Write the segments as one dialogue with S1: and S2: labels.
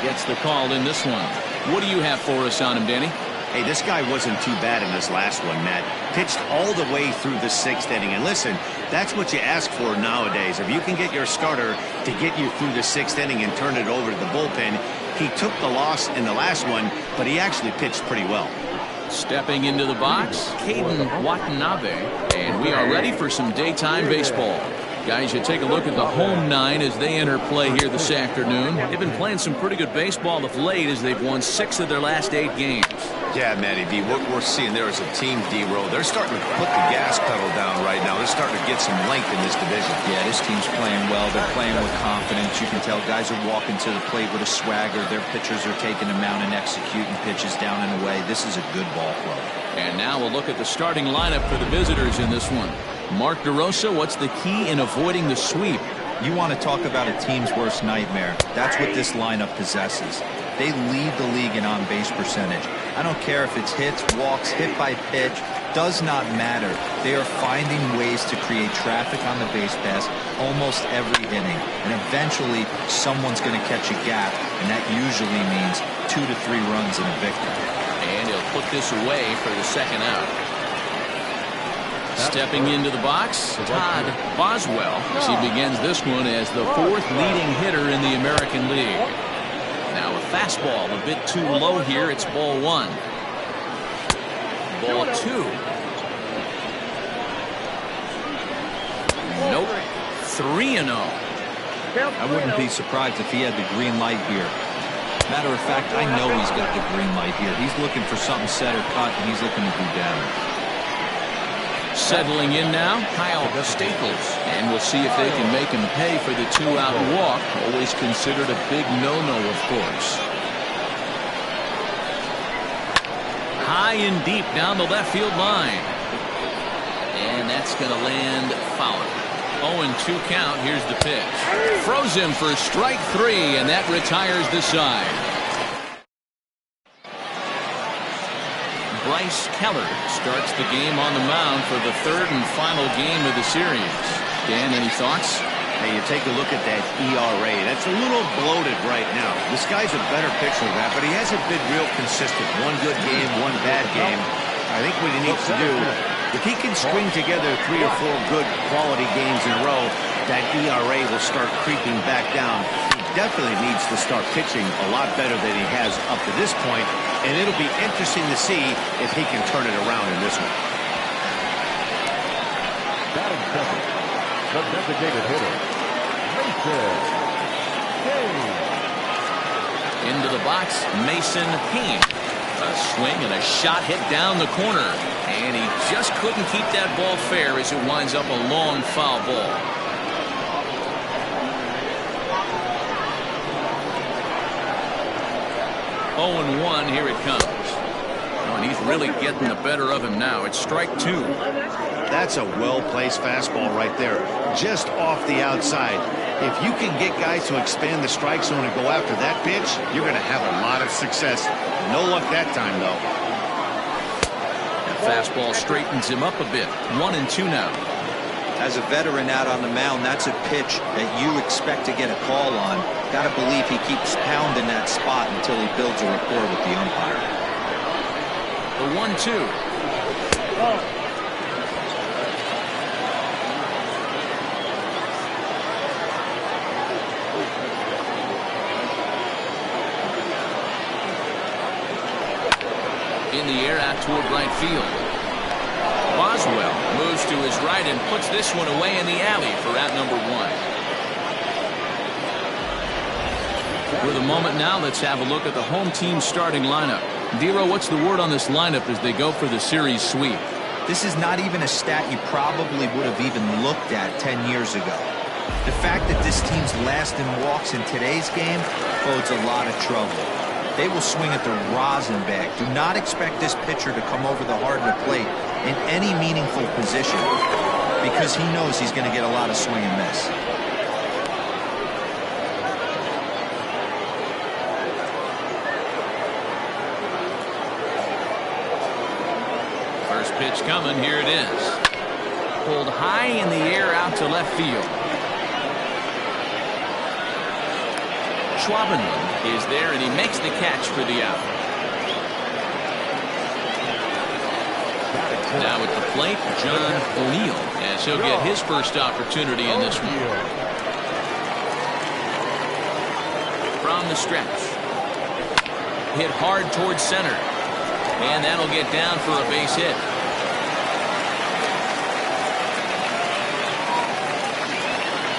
S1: gets the call in this one. What do you have for us on him, Danny?
S2: Hey, this guy wasn't too bad in this last one, Matt. Pitched all the way through the 6th inning. And listen, that's what you ask for nowadays. If you can get your starter to get you through the 6th inning and turn it over to the bullpen. He took the loss in the last one, but he actually pitched pretty well.
S1: Stepping into the box, Caden Watanabe. And we are ready for some daytime baseball. Guys, you take a look at the home 9 as they enter play here this afternoon. They've been playing some pretty good baseball of late as they've won 6 of their last 8 games.
S3: Yeah, Matty D, what we're seeing there is a team, D-Row. They're starting to put the gas pedal down right now. They're starting to get some length in this division.
S4: Yeah, this team's playing well. They're playing with confidence. You can tell guys are walking to the plate with a swagger. Their pitchers are taking them out and executing pitches down and away. This is a good ball club.
S1: And now we'll look at the starting lineup for the visitors in this one. Mark DeRosa, what's the key in avoiding the sweep?
S4: You want to talk about a team's worst nightmare. That's what this lineup possesses. They lead the league in on-base percentage. I don't care if it's hits, walks, hit by pitch, does not matter. They are finding ways to create traffic on the base pass almost every inning. And eventually, someone's going to catch a gap, and that usually means 2 to 3 runs and a victory.
S1: And he'll put this away for the second out. Stepping into the box, Todd Boswell as he begins this one as the 4th leading hitter in the American League. Now a fastball a bit too low here. It's ball 1. Ball 2. Nope. 3-0.
S4: I wouldn't be surprised if he had the green light here. Matter of fact, I know he's got the green light here. He's looking for something set or cut, and he's looking to do damage.
S1: Settling in now, Kyle Staples. And we'll see if they can make him pay for the 2-out walk. Always considered a big no-no, of course. High and deep down the left field line. And that's going to land foul. 0-2 count. Here's the pitch. Froze him for strike 3, and that retires the side. Bryce Keller starts the game on the mound for the 3rd and final game of the series. Dan, any thoughts?
S2: Hey, you take a look at that ERA. That's a little bloated right now. This guy's a better pitcher than that, but he hasn't been real consistent. One good game, one bad game. I think what he needs to do, if he can string together 3 or 4 good quality games in a row, that ERA will start creeping back down. He definitely needs to start pitching a lot better than he has up to this point, and it'll be interesting to see if he can turn it around in this one.
S5: Batting second, the designated hitter, Mason Hayes.
S1: Into the box, Mason Hayes. A swing and a shot hit down the corner, and he just couldn't keep that ball fair as it winds up a long foul ball. Oh, and 1, here it comes. Oh, and he's really getting the better of him now. It's strike 2.
S2: That's a well-placed fastball right there, just off the outside. If you can get guys to expand the strike zone and go after that pitch, you're going to have a lot of success. No luck that time, though.
S1: That fastball straightens him up a bit. 1-2 now.
S4: As a veteran out on the mound, that's a pitch that you expect to get a call on. Got to believe he keeps pounding that spot until he builds a rapport with the umpire.
S1: The 1-2. In the air out toward right field. Boswell moves to his right and puts this one away in the alley for out number 1. With a moment now, let's have a look at the home team starting lineup. Dero, what's the word on this lineup as they go for the series sweep?
S4: This is not even a stat you probably would have even looked at 10 years ago. The fact that this team's last in walks in today's game bodes a lot of trouble. They will swing at the rosin bag. Do not expect this pitcher to come over the heart of the plate in any meaningful position because he knows he's going to get a lot of swing and miss.
S1: First pitch coming. Here it is. Pulled high in the air out to left field. Schwabenland is there, and he makes the catch for the out. Now at the plate, John O'Neill, as he'll get his first opportunity in this one. From the stretch. Hit hard towards center. And that'll get down for a base hit.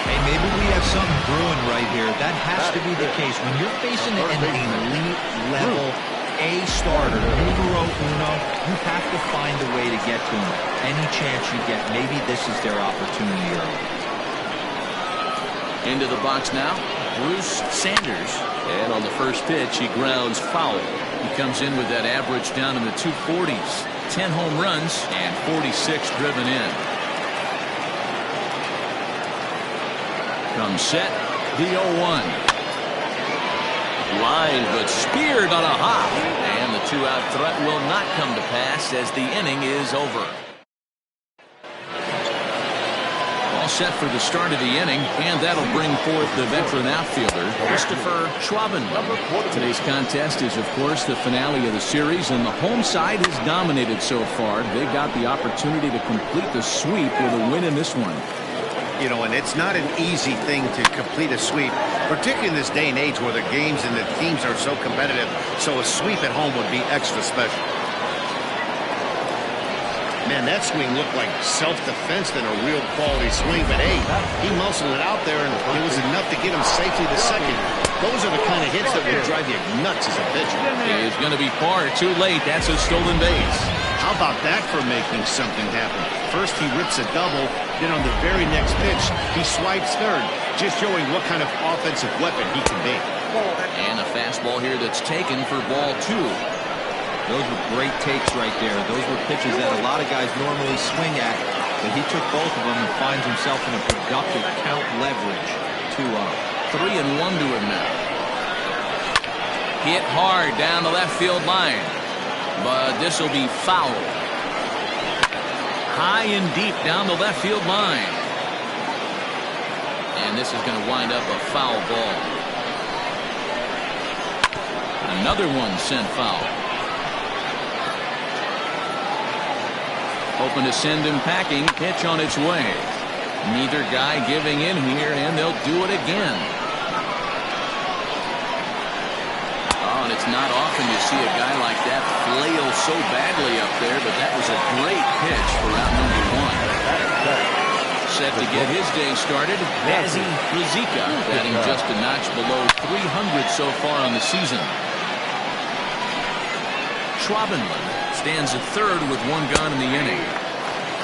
S4: Hey, maybe we have something brewing right here. That has to be the case. When you're facing an elite level A starter, numero uno, you have to find a way to get to him. Any chance you get, maybe this is their opportunity early.
S1: Into the box now, Bruce Sanders. And on the first pitch, he grounds foul. He comes in with that average down in the 240s. 10 home runs and 46 driven in. Comes set, the 0-1. Line, but speared on a hop. And the two-out threat will not come to pass as the inning is over. All set for the start of the inning, and that'll bring forth the veteran outfielder, Christopher Schwabenland. Today's contest is, of course, the finale of the series, and the home side has dominated so far. They got the opportunity to complete the sweep with a win in this one.
S2: You know, and it's not an easy thing to complete a sweep, particularly in this day and age where the games and the teams are so competitive. So a sweep at home would be extra special. Man, that swing looked like self-defense than a real quality swing. But, hey, he muscled it out there, and it was enough to get him safely to second. Those are the kind of hits that will drive you nuts as a pitcher.
S1: It is going to be far too late. That's a stolen base.
S2: How about that for making something happen? First, he rips a double. Then on the very next pitch, he swipes third, just showing what kind of offensive weapon he can be.
S1: And a fastball here that's taken for ball 2.
S4: Those were great takes right there. Those were pitches that a lot of guys normally swing at, but he took both of them and finds himself in a productive count leverage. 2-0.
S1: 3-1 to him now. Hit hard down the left field line, but this will be foul. High and deep down the left field line. And this is going to wind up a foul ball. Another one sent foul. Hoping to send him packing. Pitch on its way. Neither guy giving in here, and they'll do it again. Oh, and it's not often you see a guy like that flail so badly up there, but that was a great pitch for out number 1. Set to get his day started, Mazzy Blazika, batting just a notch below 300 so far on the season. Schwabenland stands at third with 1 gone in the inning.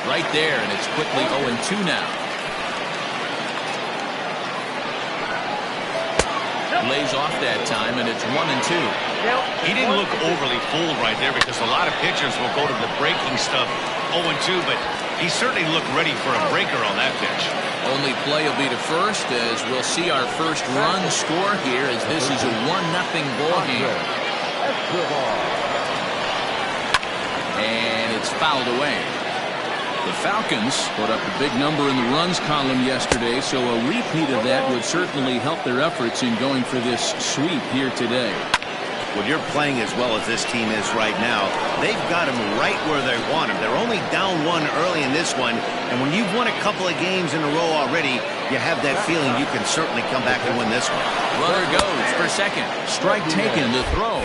S1: Right there, and it's quickly 0-2 now. Lays off that time, and it's 1-2.
S2: He didn't look overly fooled right there because a lot of pitchers will go to the breaking stuff 0-2, but he certainly looked ready for a breaker on that pitch.
S1: Only play will be to first, as we'll see our first run score here, as this is a 1-0 ball game. And it's fouled away. The Falcons put up a big number in the runs column yesterday, so a repeat of that would certainly help their efforts in going for this sweep here today.
S2: When you're playing as well as this team is right now, they've got them right where they want them. They're only down 1 early in this one, and when you've won a couple of games in a row already, you have that feeling you can certainly come back and win this one.
S1: Runner goes for second. Strike taken. The throw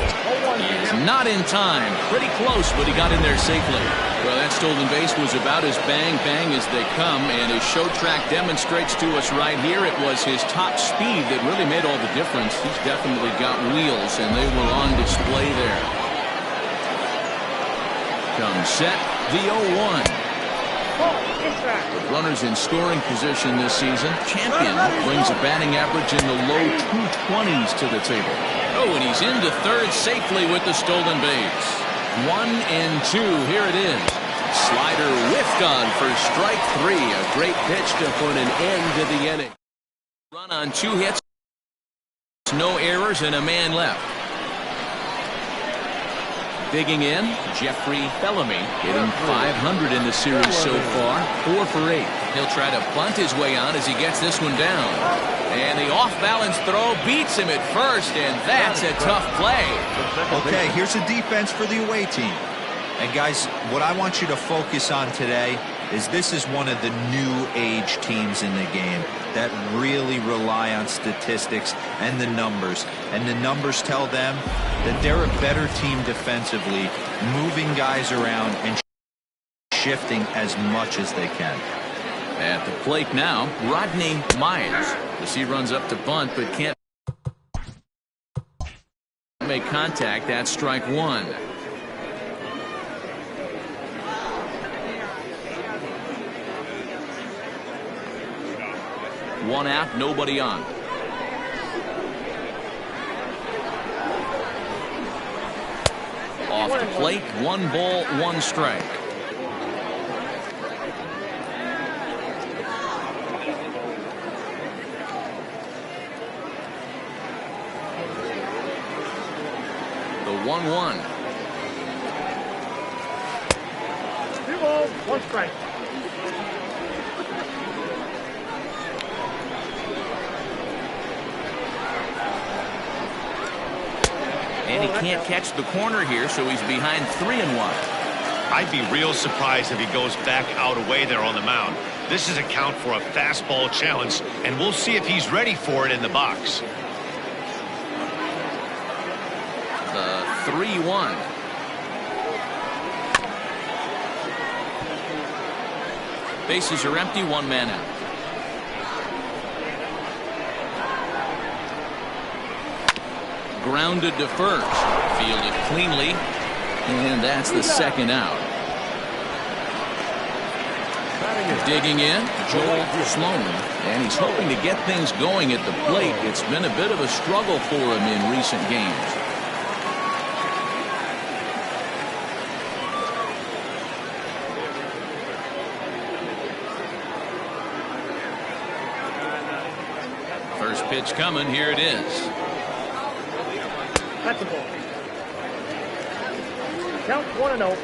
S1: is not in time. Pretty close, but he got in there safely. Well, that stolen base was about as bang-bang as they come, and his show track demonstrates to us right here it was his top speed that really made all the difference. He's definitely got wheels, and they were on display there. Comes set, the 0-1. With runners in scoring position this season, Champion brings a batting average in the low 220s to the table. Oh, and he's into third safely with the stolen base. 1-2. Here it is. Slider whiffed on for strike 3. A great pitch to put an end to the inning. Run on 2 hits. No errors and a man left. Digging in, Jeffrey Bellamy, hitting .500 in the series so far, 4 for 8. He'll try to bunt his way on as he gets this one down. And the off-balance throw beats him at first, and that's a tough play.
S4: Okay, here's the defense for the away team. And guys, what I want you to focus on today is this is one of the new age teams in the game that really rely on statistics and the numbers. And the numbers tell them that they're a better team defensively, moving guys around and shifting as much as they can.
S1: At the plate now, Rodney Myers. As he runs up to bunt, but can't make contact. That's strike one. One out, nobody on. Off the plate, 1 ball, 1 strike. The 1-1.
S6: 2 balls, 1 strike.
S1: And he can't catch the corner here, so he's behind 3-1.
S2: I'd be real surprised if he goes back out away there on the mound. This is a count for a fastball challenge, and we'll see if he's ready for it in the box.
S1: The 3-1. Bases are empty, 1 man out. Grounded to first. Fielded cleanly. And that's the 2nd out. Digging in, Joel Sloan. And he's hoping to get things going at the plate. It's been a bit of a struggle for him in recent games. First pitch coming. Here it is.
S6: That's a ball. Count 1-0.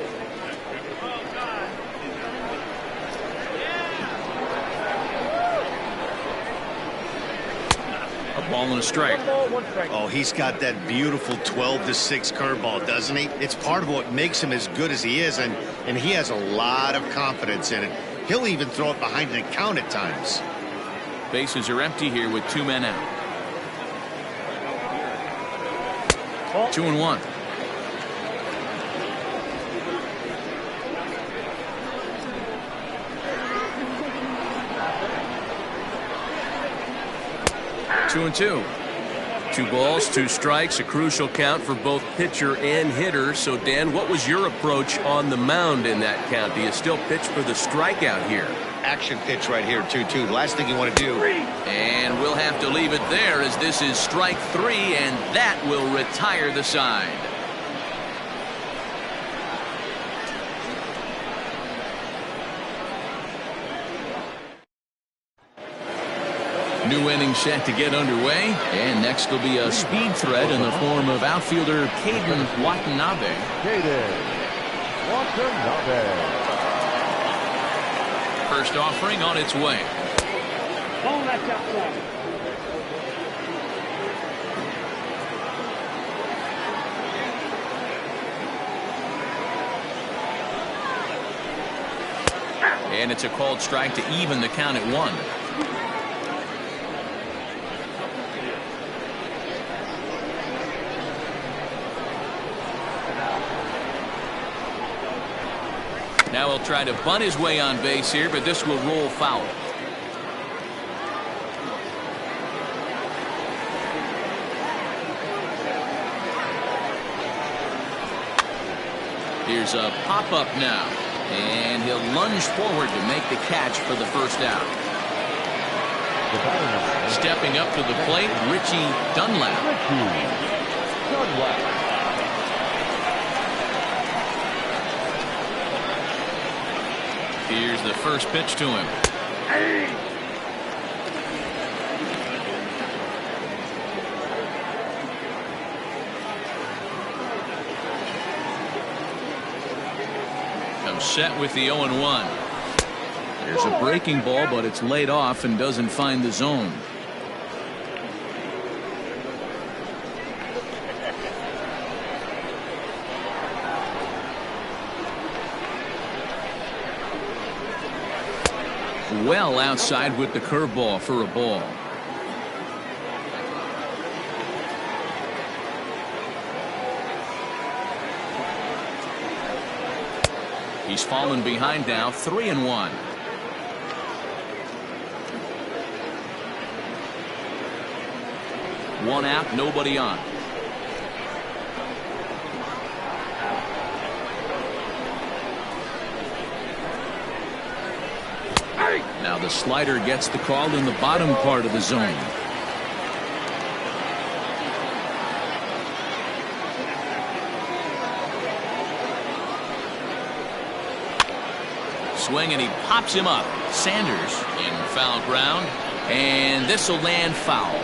S1: A ball and a strike.
S6: 1 ball, 1 strike.
S2: Oh, he's got that beautiful 12-6 curveball, doesn't he? It's part of what makes him as good as he is, and he has a lot of confidence in it. He'll even throw it behind the count at times.
S1: Bases are empty here with 2 men out. 2-1. Two and two. 2 balls, 2 strikes, a crucial count for both pitcher and hitter. So, Dan, what was your approach on the mound in that count? Do you still pitch for the strikeout here?
S2: Action pitch right here, 2-2. The last thing you want to do.
S1: And we'll have to leave it there as this is strike 3, and that will retire the side. New inning set to get underway, and next will be a speed threat in the form of outfielder Caden Watanabe. First offering on its way.
S6: Ball, that's outside.
S1: And it's a called strike to even the count at 1. Now he'll try to bunt his way on base here, but this will roll foul. Here's a pop-up now, and he'll lunge forward to make the catch for the first out. Stepping up to the plate, Richie Dunlap. Here's the first pitch to him. Comes set with the 0-1. There's a breaking ball, but it's laid off and doesn't find the zone. well outside with the curveball for a ball. He's fallen behind now, 3-1. One out, nobody on. Now the slider gets the call in the bottom part of the zone. Swing and he pops him up. Sanders in foul ground, and this will land foul.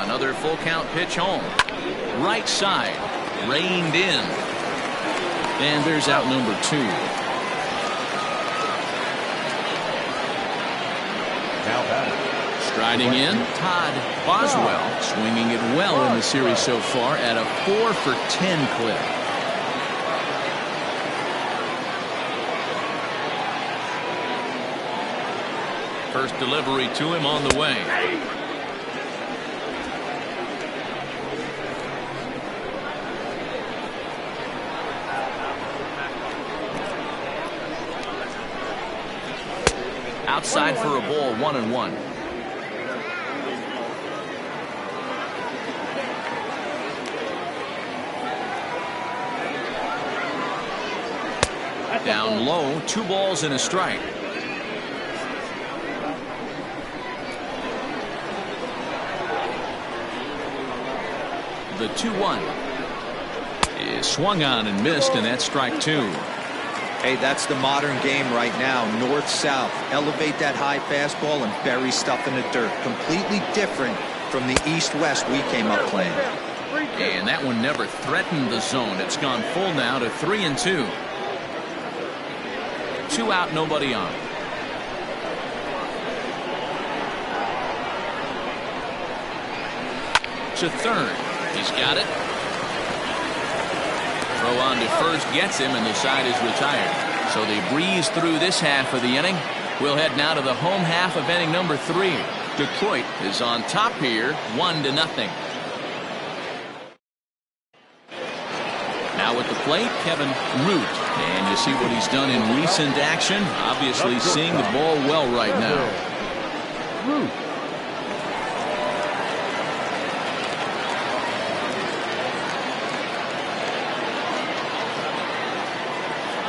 S1: Another full count pitch home. Right side, reined in. And there's out number 2.
S5: Now batting.
S1: Striding in, Todd Boswell, swinging it well in the series so far at a 4 for 10 clip. First delivery to him on the way. Outside for a ball, 1-1. Down low, 2 balls and a strike. The 2-1 is swung on and missed, and that's strike 2.
S4: Hey, that's the modern game right now. North-south. Elevate that high fastball and bury stuff in the dirt. Completely different from the east-west we came up playing.
S1: And that one never threatened the zone. It's gone full now to 3-2. 2 out, nobody on. To third. He's got it. Throw on to first gets him, and the side is retired. So they breeze through this half of the inning. We'll head now to the home half of inning number 3. Detroit is on top here, 1-0. Now at the plate, Kevin Root. And you see what he's done in recent action. Obviously seeing the ball well right now.
S5: Root.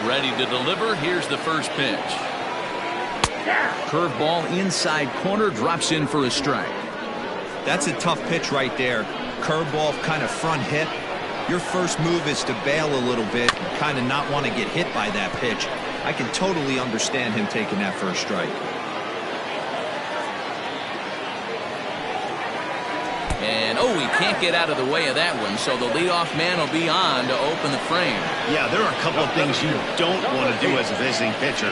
S1: Ready to deliver. Here's the first pitch. Curveball inside corner, drops in for a strike.
S4: That's a tough pitch right there. Curveball kind of front hit. Your first move is to bail a little bit, kind of not want to get hit by that pitch. I can totally understand him taking that first strike.
S1: And he can't get out of the way of that one, so the leadoff man will be on to open the frame.
S2: Yeah, there are a couple of things you don't want to do as a visiting pitcher.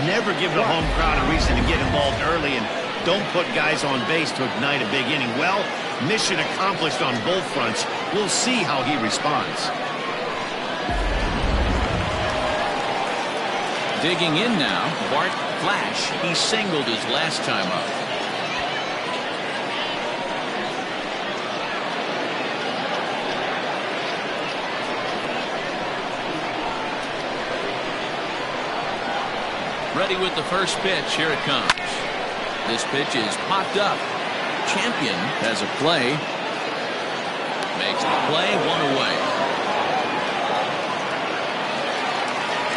S2: Never give the home crowd a reason to get involved early, and don't put guys on base to ignite a big inning. Well, mission accomplished on both fronts. We'll see how he responds.
S1: Digging in now, Bart Flash. He singled his last time up. Ready with the first pitch. Here it comes. This pitch is popped up. Champion has a play. Makes the play, 1 away.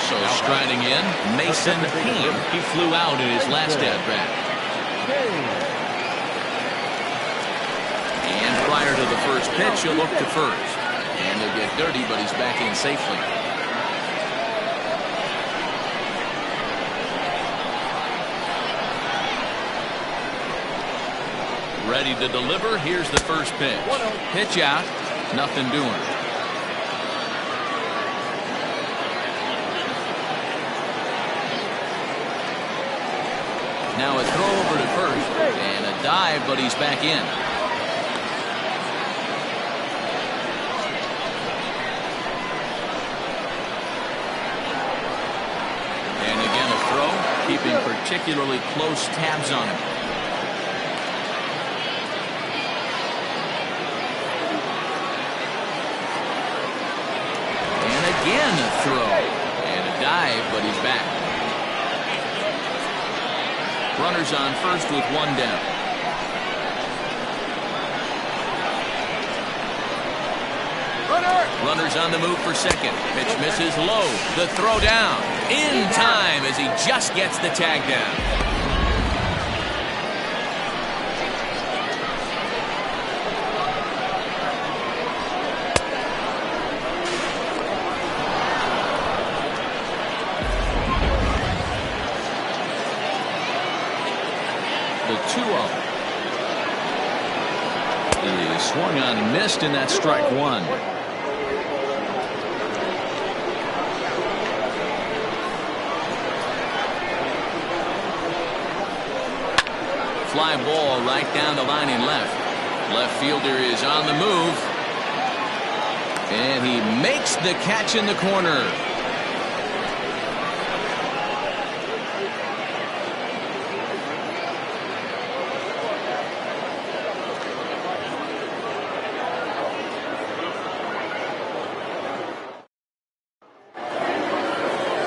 S1: So striding in, Mason Heem. He flew out in his last at-bat. And prior to the first pitch, he'll look to first. And he'll get dirty, but he's back in safely. Ready to deliver. Here's the first pitch. Pitch out. Nothing doing. Now a throw over to first. And a dive, but he's back in. keeping particularly close tabs on him. And again a throw. And a dive, but he's back. Runners on first with one down. Runners on the move for second. Pitch misses low. The throw down. In time as he just gets the tag down. The 2-0. He swung on and missed, and that's strike one. Fly ball right down the line in left. Left fielder is on the move. And he makes the catch in the corner.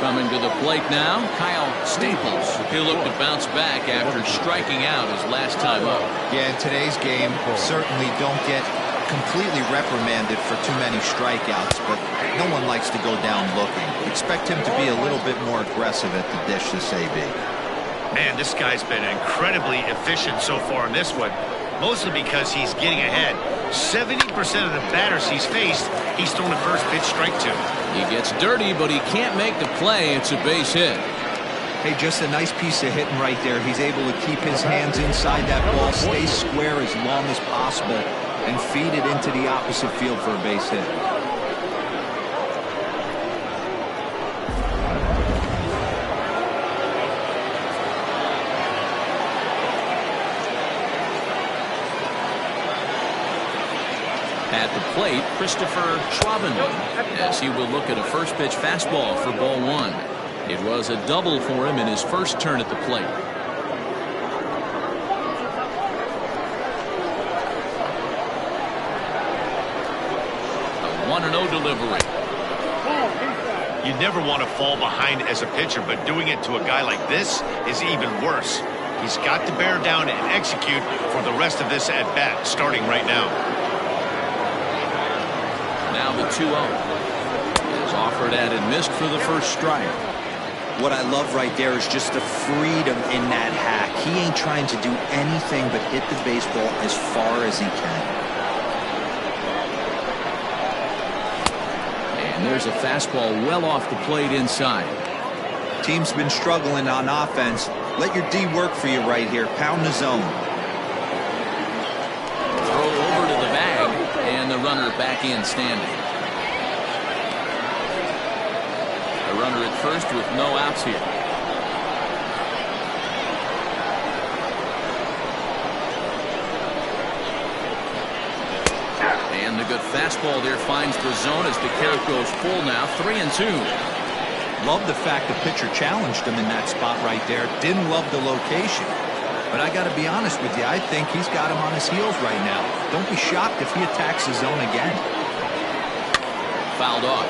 S1: Coming to the plate now, Kyle Staples. He'll look to bounce back after striking out his last time up.
S4: Yeah, in today's game, certainly don't get completely reprimanded for too many strikeouts, but no one likes to go down looking. Expect him to be a little bit more aggressive at the dish this AB.
S2: Man, this guy's been incredibly efficient so far in this one, mostly because he's getting ahead. 70% of the batters he's faced, he's thrown the first pitch strike to.
S1: He gets dirty, but he can't make the play. It's a base hit.
S4: Hey, just a nice piece of hitting right there. He's able to keep his hands inside that ball, stay square as long as possible, and feed it into the opposite field for a base hit.
S1: At the plate, Christopher Schwabenman, as he will look at a first pitch fastball for ball one. It was a double for him in his first turn at the plate. A 1-0 delivery.
S2: You never want to fall behind as a pitcher, but doing it to a guy like this is even worse. He's got to bear down and execute for the rest of this at-bat, starting right now.
S1: Now the 2-0 is offered at and missed for the first strike.
S4: What I love right there is just the freedom in that hack. He ain't trying to do anything but hit the baseball as far as he can.
S1: And there's a fastball well off the plate inside.
S4: Team's been struggling on offense. Let your D work for you right here. Pound the zone.
S1: Throw over to the bag, and the runner back in standing. A runner at first with no outs here. And the good fastball there finds the zone as the count goes full now, 3-2.
S4: Love the fact the pitcher challenged him in that spot right there. Didn't love the location. But I got to be honest with you, I think he's got him on his heels right now. Don't be shocked if he attacks the zone again.
S1: Fouled off.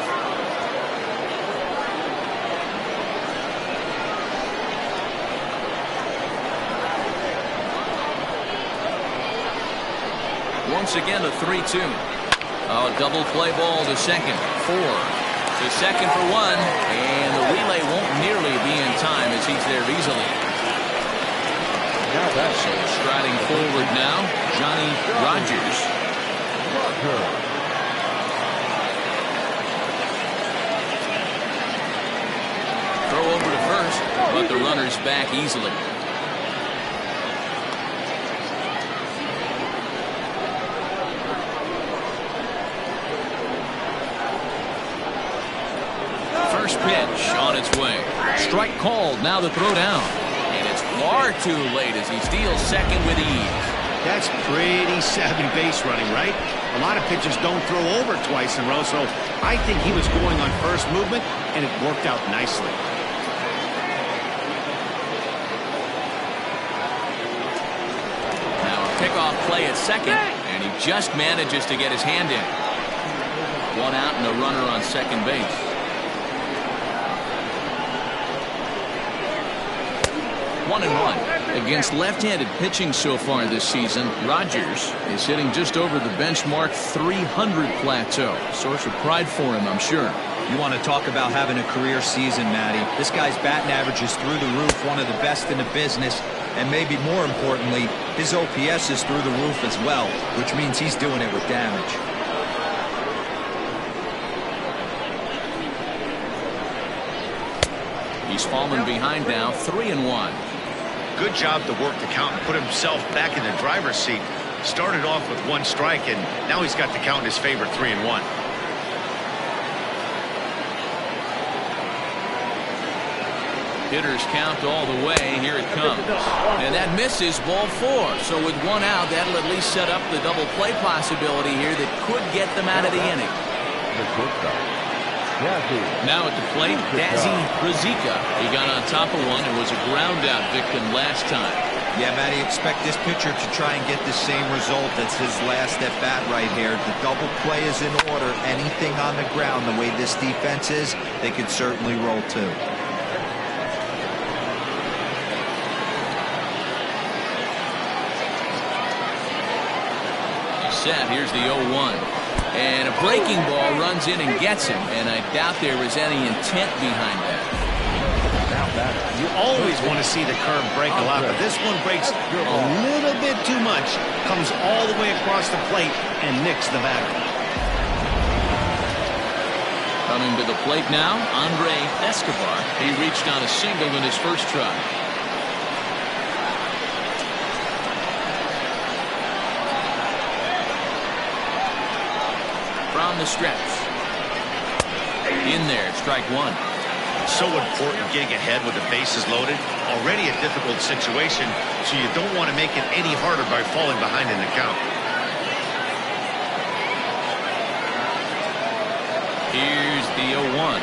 S1: Once again, a 3-2. Oh, double play ball to second. 4 to second for 1. And the relay won't nearly be in time as he's there easily. So striding forward now, Johnny Rogers. Throw over to first, but the runner's back easily. First pitch on its way. Strike called. Now the throw down. And it's far too late as he steals second with ease.
S2: That's pretty savvy base running, right? A lot of pitchers don't throw over twice in a row, so I think he was going on first movement, and it worked out nicely.
S1: play at second, and he just manages to get his hand in. One out and a runner on second base. 1-1. Against left-handed pitching so far this season, Rogers is hitting just over the benchmark 300 plateau. Source of pride for him, I'm sure.
S4: You want to talk about having a career season, Matty. This guy's batting average is through the roof, one of the best in the business, and maybe more importantly, his OPS is through the roof as well, which means he's doing it with damage.
S1: He's fallen behind now, 3-1.
S2: Good job to work the count and put himself back in the driver's seat. Started off with 1 strike, and now he's got the count in his favor, 3-1.
S1: Hitters count all the way. Here it comes. And that misses, ball 4. So with 1 out, that'll at least set up the double play possibility here that could get them out of the inning. Now at the plate, Dazzy Brazika. He got on top of one and was a ground out victim last time.
S4: Yeah, Matty, expect this pitcher to try and get the same result as his last at bat right here. The double play is in order. Anything on the ground, the way this defense is, they could certainly roll too.
S1: Set. Here's the 0-1. And a breaking ball runs in and gets him. And I doubt there was any intent behind that.
S2: You always want to see the curve break a lot, but this one breaks a little bit too much. Comes all the way across the plate and nicks the batter.
S1: Coming to the plate now, Andre Escobar. He reached on a single in his first try. From the stretch. In there, strike 1.
S2: So important getting ahead with the bases loaded. Already a difficult situation, so you don't want to make it any harder by falling behind in the count.
S1: Here's the 0-1.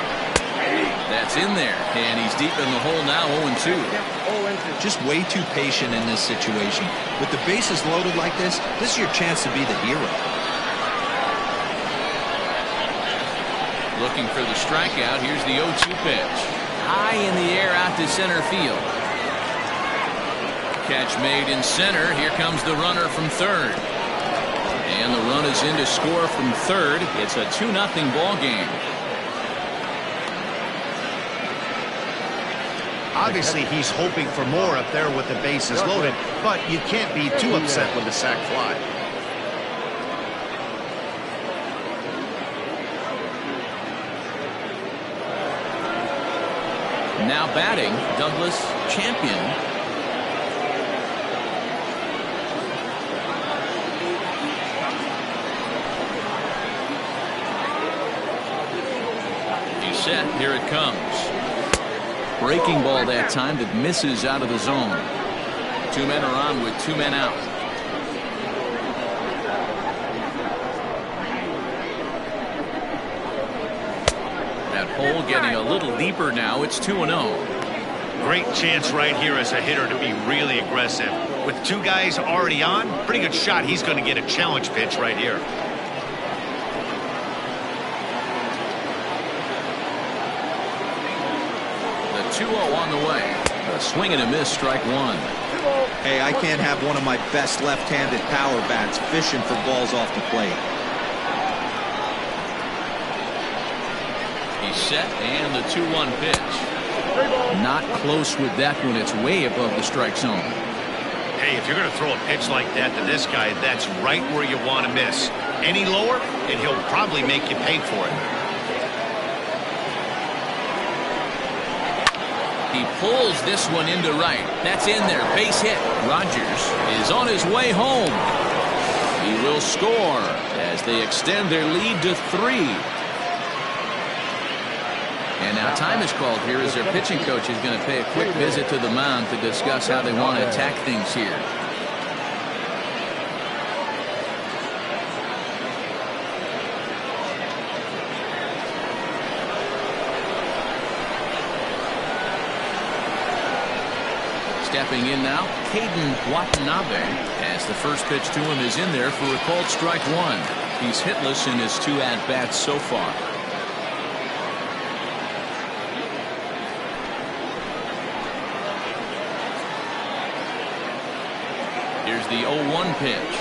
S1: That's in there, and he's deep in the hole now, 0-2.
S4: Just way too patient in this situation. With the bases loaded like this is your chance to be the hero.
S1: Looking for the strikeout. Here's the 0-2 pitch. High in the air out to center field. Catch made in center. Here comes the runner from third. And the run is in to score from third. It's a 2-0 ball game.
S2: Obviously, he's hoping for more up there with the bases loaded, but you can't be too upset with the sac fly.
S1: Now batting, Douglas Champion. He's set. Here it comes. Breaking ball that time that misses out of the zone. 2 men are on with 2 men out. Hole getting a little deeper now. It's 2-0.
S2: Great chance right here as a hitter to be really aggressive. With 2 guys already on, pretty good shot. He's going to get a challenge pitch right here.
S1: The 2-0 on the way. A swing and a miss, strike 1.
S4: Hey, I can't have one of my best left-handed power bats fishing for balls off the plate.
S1: Set and the 2-1 pitch. Not close with that one. It's way above the strike zone.
S2: Hey, if you're going to throw a pitch like that to this guy, that's right where you want to miss. Any lower, and he'll probably make you pay for it.
S1: He pulls this one into right. That's in there. Base hit. Rogers is on his way home. He will score as they extend their lead to 3. And now time is called here as their pitching coach is going to pay a quick visit to the mound to discuss how they want to attack things here. Stepping in now, Caden Watanabe, as the first pitch to him is in there for a called strike one. He's hitless in his 2 at-bats so far. Here's the 0-1 pitch.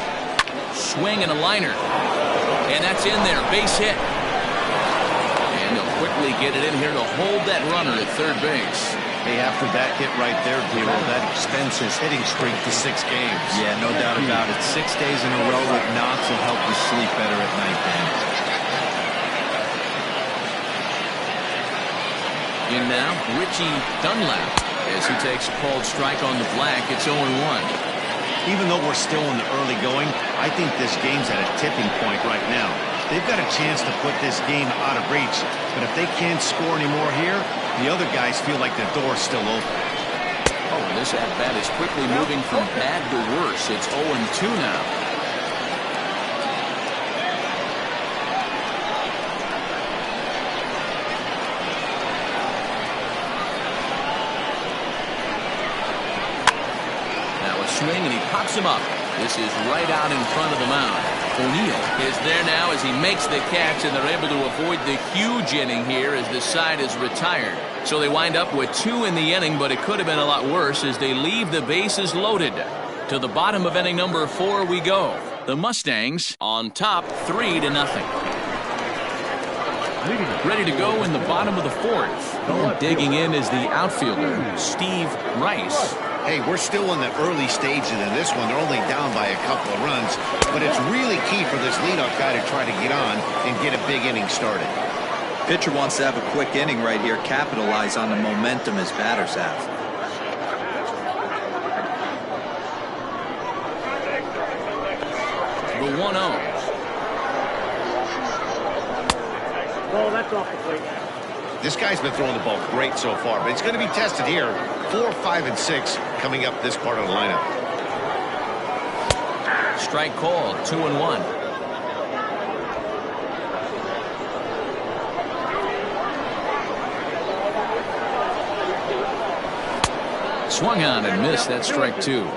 S1: Swing and a liner. And that's in there. Base hit. And they'll quickly get it in here to hold that runner at third base.
S2: Hey, after that hit right there, D-Roll, that extends his hitting streak to 6 games.
S4: Yeah, no doubt about it. 6 days in a row with knocks will help you sleep better at night, Dan.
S1: In now, Richie Dunlap, as he takes a called strike on the black. It's 0-1.
S2: Even though we're still in the early going, I think this game's at a tipping point right now. They've got a chance to put this game out of reach, but if they can't score any more here, the other guys feel like the door's still open.
S1: Oh, and this at-bat is quickly moving from bad to worse. It's 0-2 now. Swing, and he pops him up. This is right out in front of the mound. O'Neill is there now as he makes the catch, and they're able to avoid the huge inning here as the side is retired. So they wind up with 2 in the inning, but it could have been a lot worse as they leave the bases loaded. To the bottom of inning number 4 we go. The Mustangs on top 3-0. Ready to go in the bottom of the 4th. And digging in is the outfielder, Steve Rice.
S2: Hey, we're still in the early stages of this one. They're only down by a couple of runs, but it's really key for this leadoff guy to try to get on and get a big inning started.
S4: Pitcher wants to have a quick inning right here, capitalize on the momentum his batters have.
S1: The 1-0.
S6: Oh, that's off the plate.
S2: This guy's been throwing the ball great so far, but it's going to be tested here. 4, 5, and 6 coming up this part of the lineup.
S1: Strike called, 2-1. Swung on and missed. That's strike 2.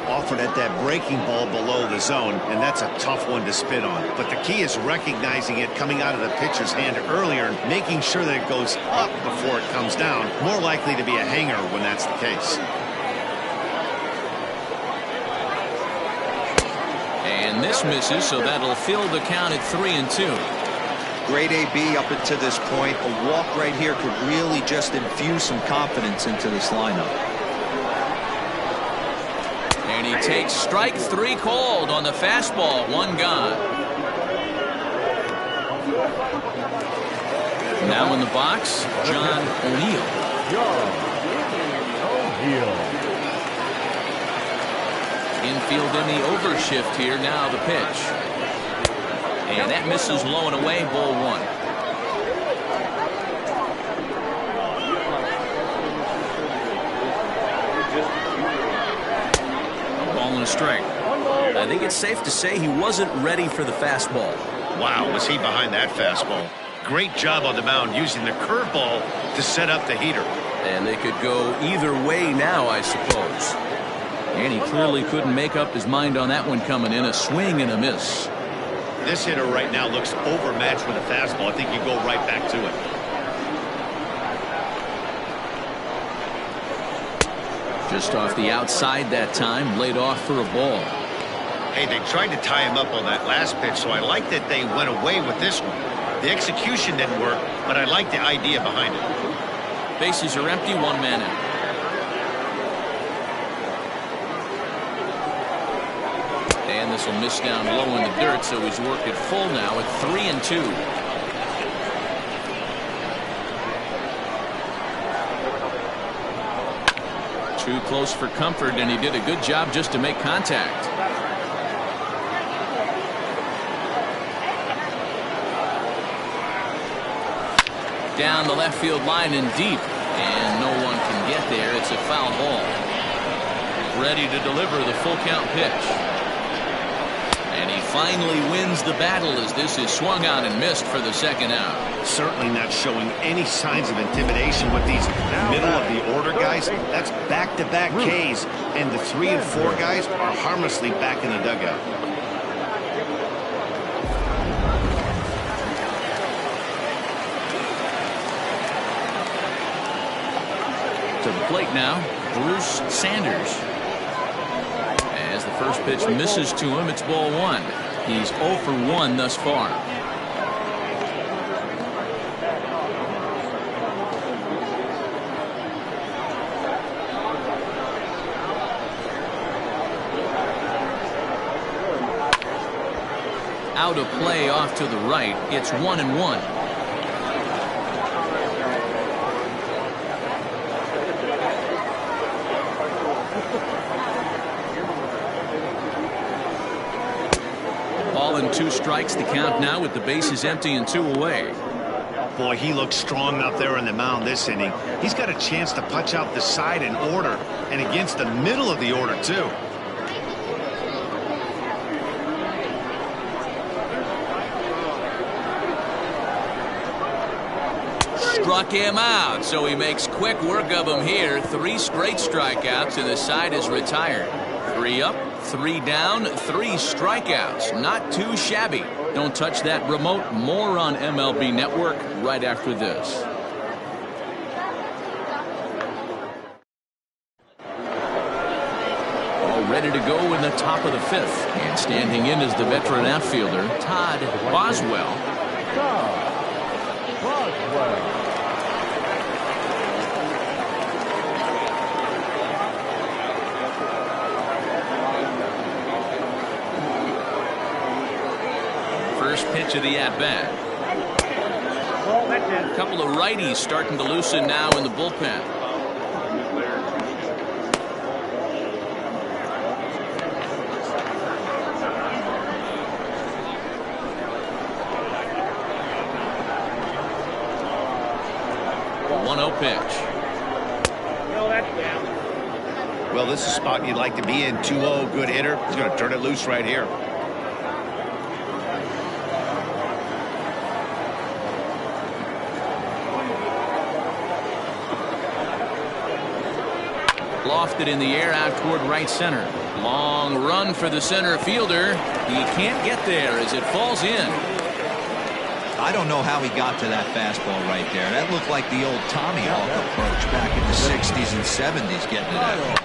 S2: Offered at that breaking ball below the zone, and that's a tough one to spit on. But the key is recognizing it coming out of the pitcher's hand earlier and making sure that it goes up before it comes down. More likely to be a hanger when that's the case.
S1: And this misses, so that'll fill the count at 3-2.
S4: Great AB up until this point. A walk right here could really just infuse some confidence into this lineup.
S1: And he takes strike 3 called on the fastball. 1 gone. Now in the box, John O'Neill. Infield in the overshift here. Now the pitch. And that misses low and away. Ball 1. Ball and a strike. I think it's safe to say he wasn't ready for the fastball.
S2: Wow, was he behind that fastball. Great job on the mound using the curveball to set up the heater.
S1: And they could go either way now, I suppose. And he clearly couldn't make up his mind on that one coming in. A swing and a miss.
S2: This hitter right now looks overmatched with a fastball. I think you go right back to it.
S1: Just off the outside that time, laid off for a ball.
S2: Hey, they tried to tie him up on that last pitch, so I like that they went away with this one. The execution didn't work, but I like the idea behind it.
S1: Bases are empty, 1 man out. And this will miss down low in the dirt, so he's worked it full now at 3-2. Too close for comfort, and he did a good job just to make contact. Down the left field line and deep, and no one can get there. It's a foul ball. Ready to deliver the full count pitch. And he finally wins the battle as this is swung on and missed for the second out.
S2: Certainly not showing any signs of intimidation with these middle of the order guys. That's back-to-back Ks, and the 3 and 4 guys are harmlessly back in the dugout.
S1: To the plate now, Bruce Sanders. As the first pitch misses to him, it's ball 1. He's 0 for 1 thus far. Out of play off to the right. It's 1-1. Ball and 2 strikes the count now with the bases empty and 2 away.
S2: Boy, he looks strong out there on the mound this inning. He's got a chance to punch out the side in order and against the middle of the order too.
S1: Struck him out, so he makes quick work of him here. 3 straight strikeouts, and the side is retired. 3 up, 3 down, 3 strikeouts. Not too shabby. Don't touch that remote. More on MLB Network right after this. All ready to go in the top of the 5th. And standing in is the veteran outfielder, Todd Boswell. First pitch of the at-bat. A couple of righties starting to loosen now in the bullpen. Pitch.
S2: Well, this is a spot you'd like to be in. 2-0, good hitter. He's going to turn it loose right here.
S1: Lofted in the air out toward right center. Long run for the center fielder. He can't get there as it falls in.
S4: I don't know how he got to that fastball right there. That looked like the old Tommy Hawk approach back in the 60s and 70s getting it out.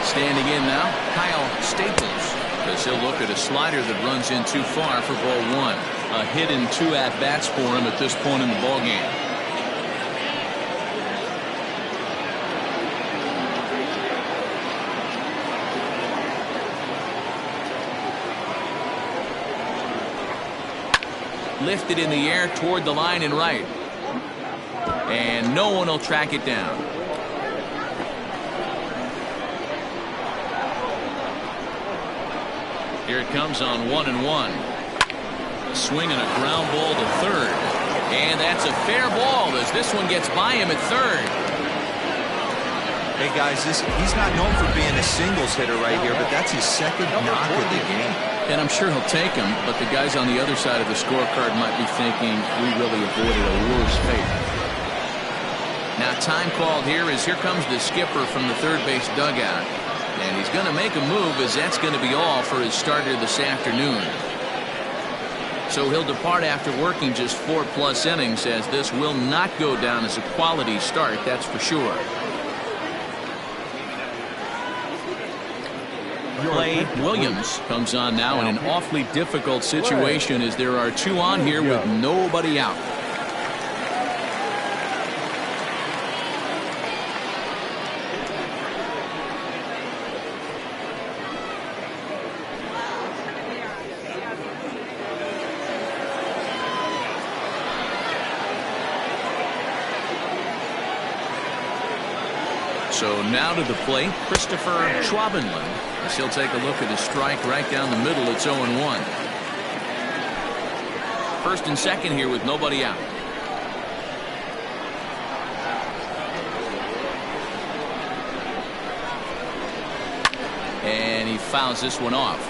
S1: Standing in now, Kyle Staples, as he'll look at a slider that runs in too far for ball 1. A hit in 2 at-bats for him at this point in the ballgame. Lifted in the air toward the line and right. And no one will track it down. Here it comes on 1-1. Swinging a ground ball to third. And that's a fair ball as this one gets by him at third.
S4: Hey guys, he's not known for being a singles hitter right here, but that's his second knock of the game.
S1: And I'm sure he'll take him, but the guys on the other side of the scorecard might be thinking we really avoided a worse fate. Now time called here as here comes the skipper from the third base dugout. And he's going to make a move as that's going to be all for his starter this afternoon. So he'll depart after working just 4+ innings as this will not go down as a quality start, that's for sure. Clay Williams comes on now in an awfully difficult situation as there are 2 on here with nobody out. So now to the plate, Christopher Schwabenland. As he'll take a look at his strike right down the middle. It's 0-1. First and second here with nobody out. And he fouls this one off.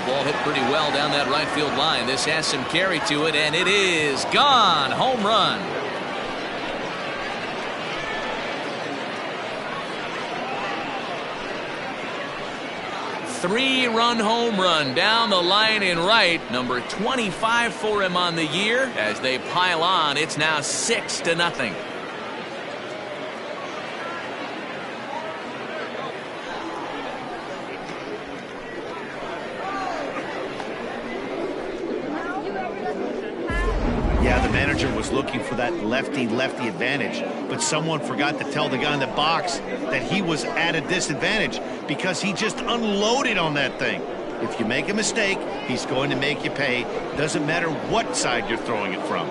S1: Ball hit pretty well down that right field line. This has some carry to it, and it is gone. Home run. Three-run home run down the line in right. Number 25 for him on the year. As they pile on, it's now 6-0.
S2: Was looking for that lefty-lefty advantage, but someone forgot to tell the guy in the box that he was at a disadvantage because he just unloaded on that thing. If you make a mistake, he's going to make you pay. Doesn't matter what side you're throwing it from.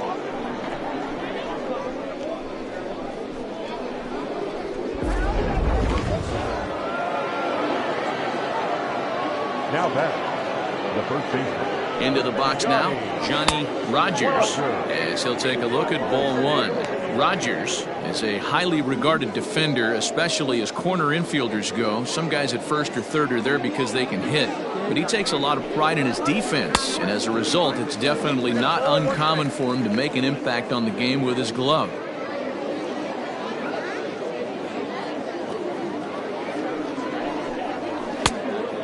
S5: Now back, the first baseman.
S1: Into the box now, Johnny Rogers, as he'll take a look at ball one. Rogers is a highly regarded defender, especially as corner infielders go. Some guys at first or third are there because they can hit, but he takes a lot of pride in his defense, and as a result, it's definitely not uncommon for him to make an impact on the game with his glove.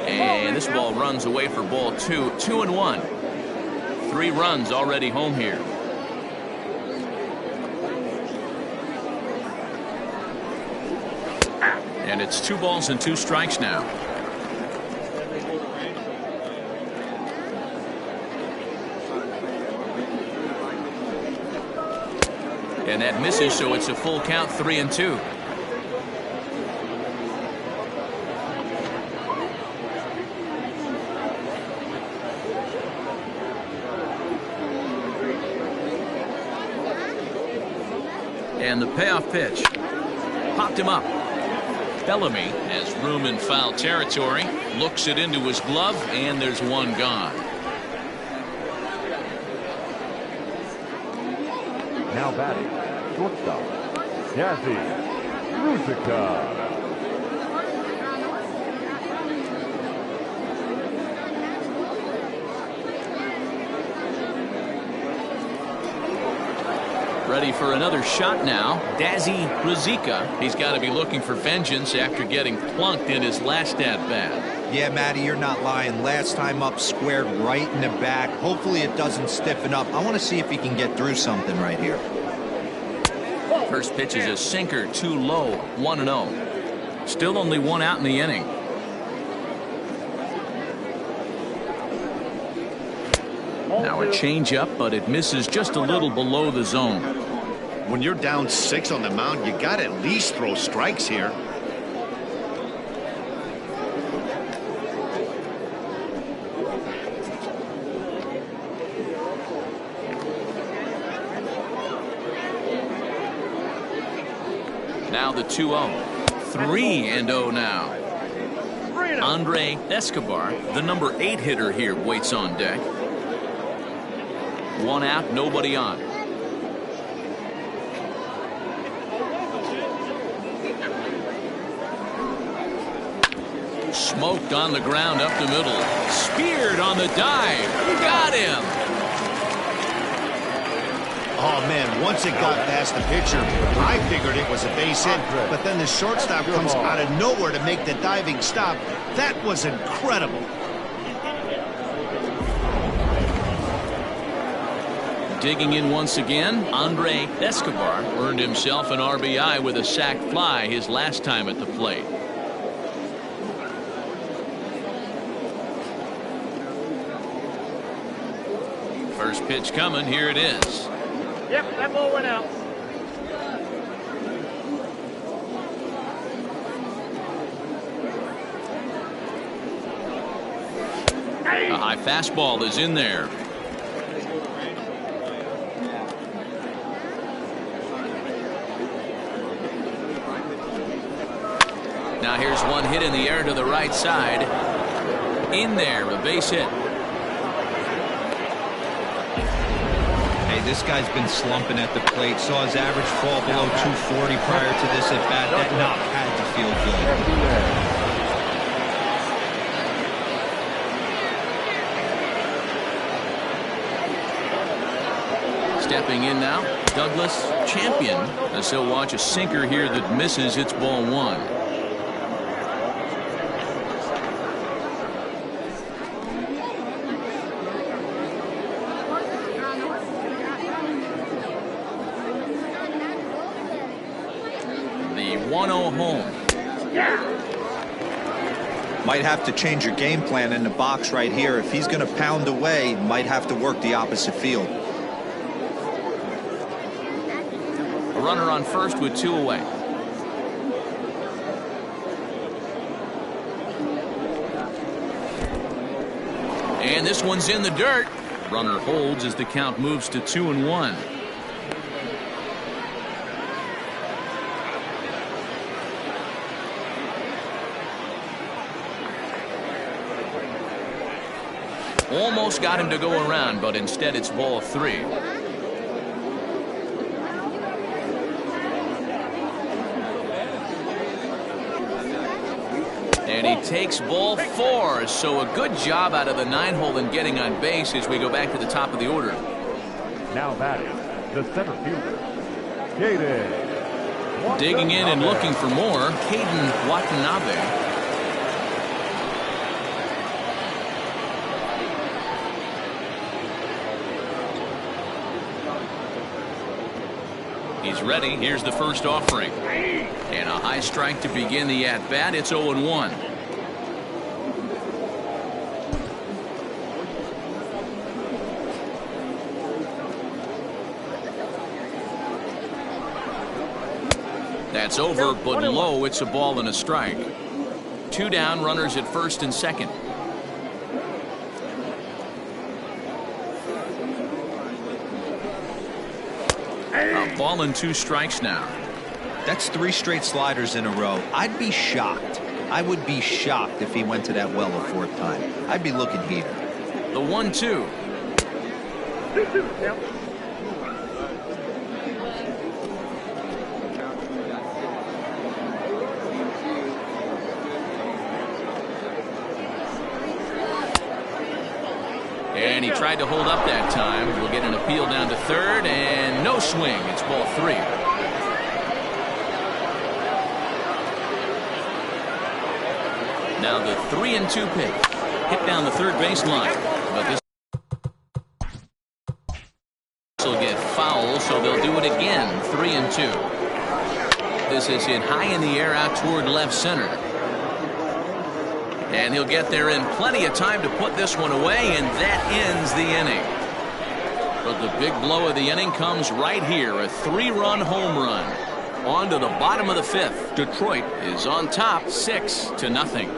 S1: And this ball runs away for ball two. 2-1. 3 runs already home here. And it's 2 balls and 2 strikes now. And that misses, so it's a full count, 3-2. And the payoff pitch popped him up. Bellamy has room in foul territory, looks it into his glove, and there's one gone.
S5: Now batting, shortstop, Ruzica.
S1: Ready for another shot now. Dazzy Ruzica. He's got to be looking for vengeance after getting plunked in his last at-bat.
S4: Yeah, Matty, you're not lying. Last time up, squared right in the back. Hopefully it doesn't stiffen up. I want to see if he can get through something right here.
S1: First pitch is a sinker, too low. 1-0. Still only 1 out in the inning. Now a changeup, but it misses just a little below the zone.
S2: When you're down 6 on the mound, you got to at least throw strikes here.
S1: Now the 2-0. 3-0 now. Andre Escobar, the number 8 hitter here, waits on deck. 1 out, nobody on. Smoked on the ground up the middle. Speared on the dive. Got him.
S2: Oh, man, once it got past the pitcher, I figured it was a base hit, but then the shortstop comes out of nowhere to make the diving stop. That was incredible.
S1: Digging in once again, Andre Escobar earned himself an RBI with a sac fly his last time at the plate. First pitch coming, here it is.
S6: Yep, that ball went out.
S1: A high fastball is in there. Now here's one hit in the air to the right side. In there, a base hit.
S4: Hey, this guy's been slumping at the plate. Saw his average fall below 240 prior to this at bat. That knock had to feel
S1: good. Stepping in now, Douglas Champion, as he'll watch a sinker here that misses. It's ball one. The 1-0 home.
S4: Might have to change your game plan in the box right here. If he's going to pound away, might have to work the opposite field.
S1: A runner on first with 2 away. And this one's in the dirt. Runner holds as the count moves to 2-1. Almost got him to go around, but instead it's ball 3. And he takes ball 4, so a good job out of the 9-hole in getting on base as we go back to the top of the order.
S5: Now batting, the center fielder, Caden.
S1: Digging in and looking for more, Caden Watanabe. He's ready. Here's the first offering. And a high strike to begin the at-bat. It's 0-1. That's over, but low. It's a ball and a strike. 2 down, runners at first and second. A ball and 2 strikes now.
S4: That's 3 straight sliders in a row. I'd be shocked. I would be shocked if he went to that well a 4th time. I'd be looking heated.
S1: The 1-2. And he tried to hold up that time. We'll get an appeal down to third, and no swing. It's ball 3. Now the 3-2 pitch. Hit down the third baseline. But this will get foul, so they'll do it again. 3-2. This is hit high in the air out toward left center. And he'll get there in plenty of time to put this one away, and that ends the inning. But the big blow of the inning comes right here, a 3-run home run. On to the bottom of the 5th. Detroit is on top 6-0.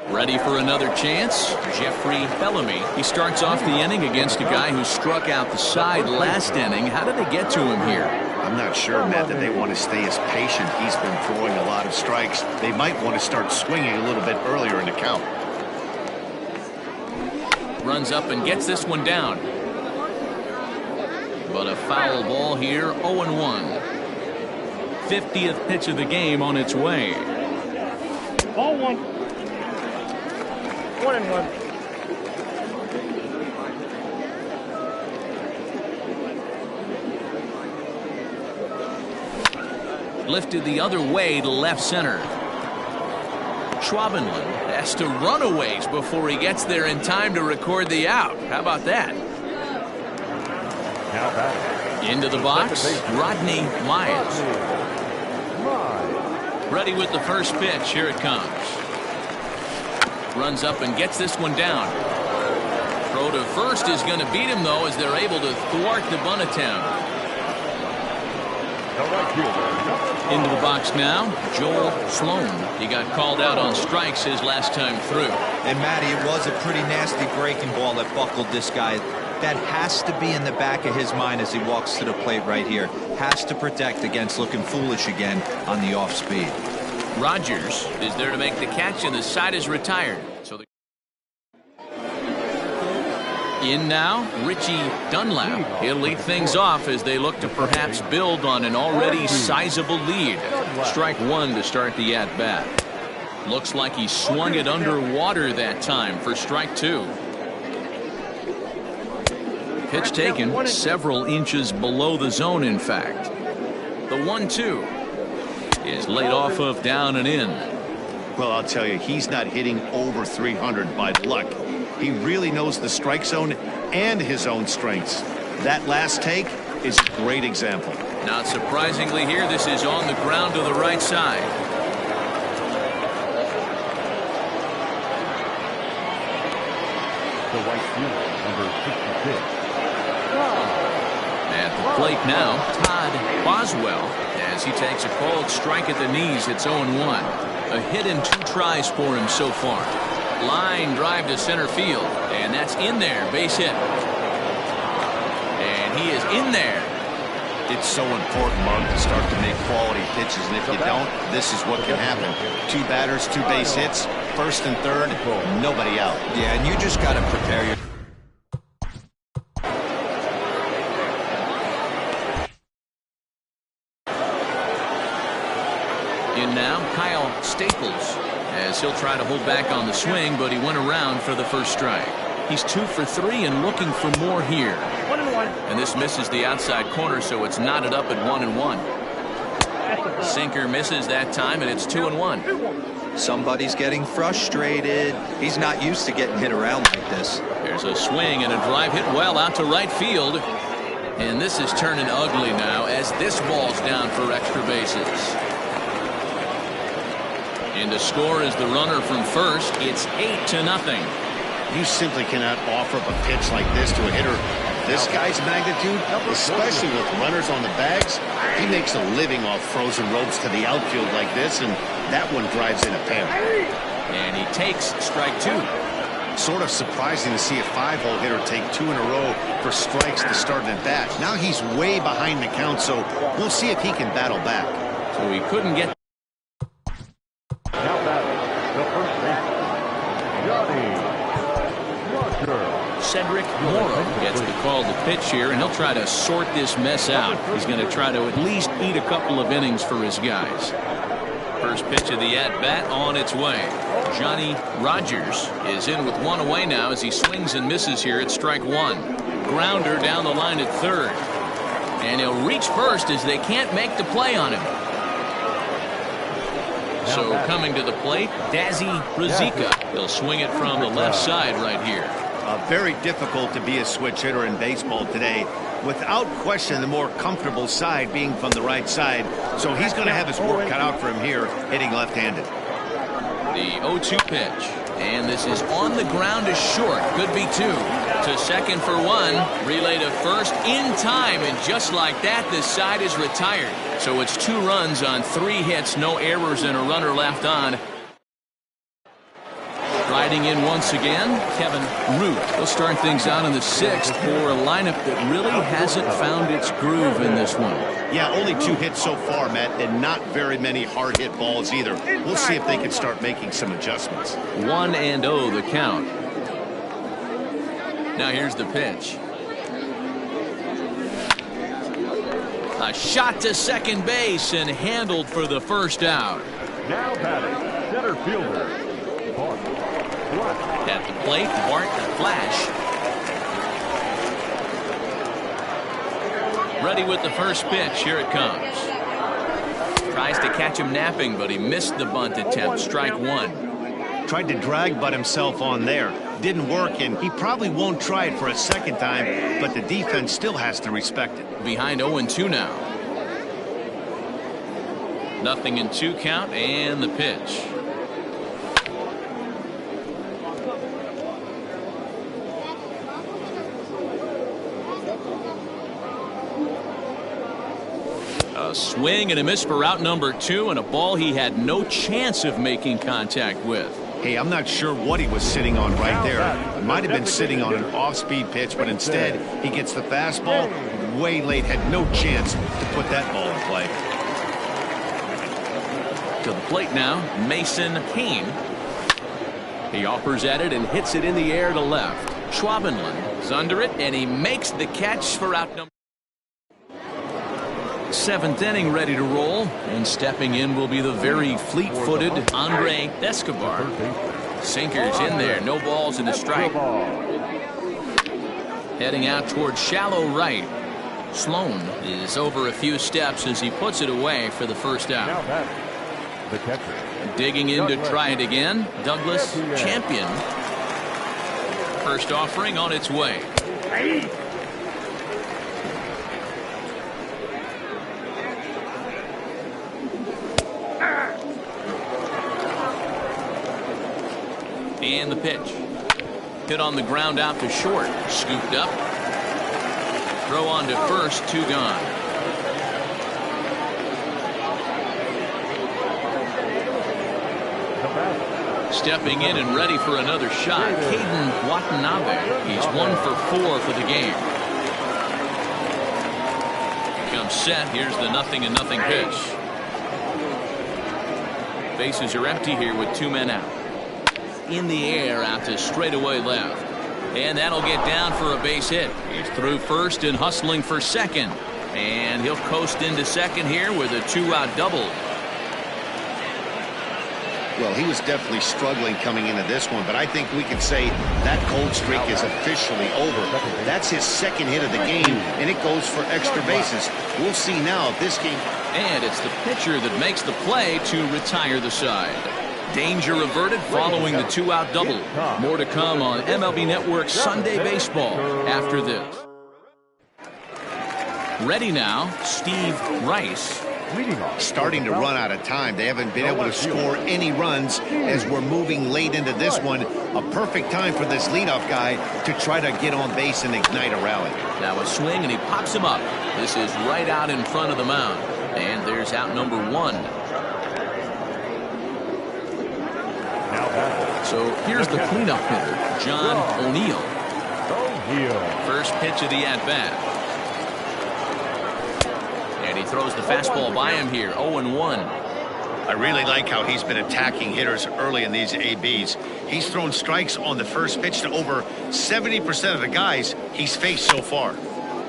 S1: Ready for another chance? Jeffrey Bellamy. He starts off the inning against a guy who struck out the side last inning. How did they get to him here?
S2: I'm not sure, Matt, that they want to stay as patient. He's been throwing a lot of strikes. They might want to start swinging a little bit earlier in the count.
S1: Runs up and gets this one down. But a foul ball here, 0-1. 50th pitch of the game on its way.
S6: Ball 1. 1-1.
S1: Lifted the other way to left center. Schwabenland has to run a ways before he gets there in time to record the out. How about that?
S5: Now batting.
S1: Into the box, Rodney Mize. Ready with the first pitch. Here it comes. Runs up and gets this one down. Throw to first is going to beat him, though, as they're able to thwart the bunt attempt.
S5: The right fielder.
S1: Into the box now, Joel Sloan. He got called out on strikes his last time through.
S4: And Matty, it was a pretty nasty breaking ball that buckled this guy. That has to be in the back of his mind as he walks to the plate right here. Has to protect against looking foolish again on the off speed.
S1: Rogers is there to make the catch, and the side is retired. So in now, Richie Dunlap. He'll lead things off as they look to perhaps build on an already sizable lead. Strike one to start the at-bat. Looks like he swung it underwater that time for strike two. Pitch taken several inches below the zone, in fact. The 1-2 is laid off of down and in.
S2: Well, I'll tell you, he's not hitting over 300 by luck. He really knows the strike zone and his own strengths. That last take is a great example.
S1: Not surprisingly here, this is on the ground to the right side.
S5: The right fielder, number 66.
S1: At the plate now, Todd Boswell, as he takes a called strike at the knees. It's 0-1. A hit in 2 tries for him so far. Line drive to center field, and that's in there. Base hit. And he is in there.
S2: It's so important, Mark, to start to make quality pitches, and if you don't, this is what can happen. 2 batters, 2 base hits, first and third, nobody out.
S4: Yeah, and you just got to prepare your...
S1: In now, Kyle Staples, as he'll try to hold back on the swing, but he went around for the first strike. He's 2 for 3 and looking for more here.
S6: 1-1.
S1: And this misses the outside corner, so it's knotted up at 1-1. Sinker misses that time, and it's 2-1.
S4: Somebody's getting frustrated. He's not used to getting hit around like this.
S1: There's a swing and a drive hit well out to right field. And this is turning ugly now as this ball's down for extra bases. And to score is the runner from first. It's 8-0.
S2: You simply cannot offer up a pitch like this to a hitter of this guy's magnitude, especially with runners on the bags. He makes a living off frozen ropes to the outfield like this, and that one drives in a pair.
S1: And he takes strike 2.
S2: Sort of surprising to see a 5-hole hitter take 2 in a row for strikes to start an at-bat. Now he's way behind the count, so we'll see if he can battle back.
S1: So he couldn't get.
S5: Now batting, the first baseman, Johnny Roger.
S1: Cedric Morrow gets the call to pitch here, and he'll try to sort this mess out. He's going to try to at least eat a couple of innings for his guys. First pitch of the at-bat on its way. Johnny Rogers is in with 1 away now as he swings and misses here at strike 1. Grounder down the line at third. And he'll reach first as they can't make the play on him. So coming to the plate, Dazzy Brazika. He'll swing it from the left side right here.
S2: Very difficult to be a switch hitter in baseball today. Without question, the more comfortable side being from the right side. So he's going to have his work cut out for him here, hitting left-handed.
S1: The 0-2 pitch. And this is on the ground to short. Could be 2. To second for 1. Relay to first in time. And just like that, this side is retired. So it's 2 runs on 3 hits. No errors and a runner left on. Riding in once again, Kevin Root. He'll start things out in the 6th for a lineup that really hasn't found its groove in this one.
S2: Yeah, only 2 hits so far, Matt, and not very many hard hit balls either. We'll see if they can start making some adjustments.
S1: 1-0 the count. Now here's the pitch. A shot to second base and handled for the first out.
S5: Now batting, center fielder, Bart Flash.
S1: At the plate, Bart Flash. Ready with the first pitch. Here it comes. Tries to catch him napping, but he missed the bunt attempt. Strike 1.
S2: Tried to drag butt himself on there. Didn't work, and he probably won't try it for a second time, but the defense still has to respect it.
S1: Behind 0-2 now. 0-2 count, and the pitch. A swing and a miss for out number 2, and a ball he had no chance of making contact with.
S2: Hey, I'm not sure what he was sitting on right there. It might have been sitting on an off-speed pitch, but instead he gets the fastball way late, had no chance to put that ball in play.
S1: To the plate now, Mason Kane. He offers at it and hits it in the air to left. Schwabenland is under it, and he makes the catch for out number. 7th inning ready to roll, and stepping in will be the very fleet-footed Andre Escobar. Sinkers in there, no balls and a strike. Heading out towards shallow right. Sloan is over a few steps as he puts it away for the first out.
S5: Now batting, the catcher.
S1: Digging in to try it again, Douglas Champion. First offering on its way. And the pitch. Hit on the ground out to short. Scooped up. Throw on to first, 2 gone. Stepping in and ready for another shot, Caden Watanabe. He's 1 for 4 for the game. Comes set. Here's the 0-0 pitch. Bases are empty here with 2 men out. In the air out to straightaway left. And that'll get down for a base hit. He's through first and hustling for second. And he'll coast into second here with a 2-out double.
S2: Well, he was definitely struggling coming into this one, but I think we can say that cold streak is officially over. That's his 2nd hit of the game, and it goes for extra bases. We'll see now if this game...
S1: And it's the pitcher that makes the play to retire the side. Danger averted following the 2-out double. More to come on MLB Network Sunday Baseball after this. Ready now, Steve Rice.
S2: Starting to run out of time. They haven't been able to score any runs as we're moving late into this one. A perfect time for this leadoff guy to try to get on base and ignite a rally.
S1: Now a swing, and he pops him up. This is right out in front of the mound. And there's out number 1. So here's the cleanup hitter, John O'Neill. First pitch of the at-bat. And he throws the fastball by him here, 0-1.
S2: I really like how he's been attacking hitters early in these ABs. He's thrown strikes on the first pitch to over 70% of the guys he's faced so far.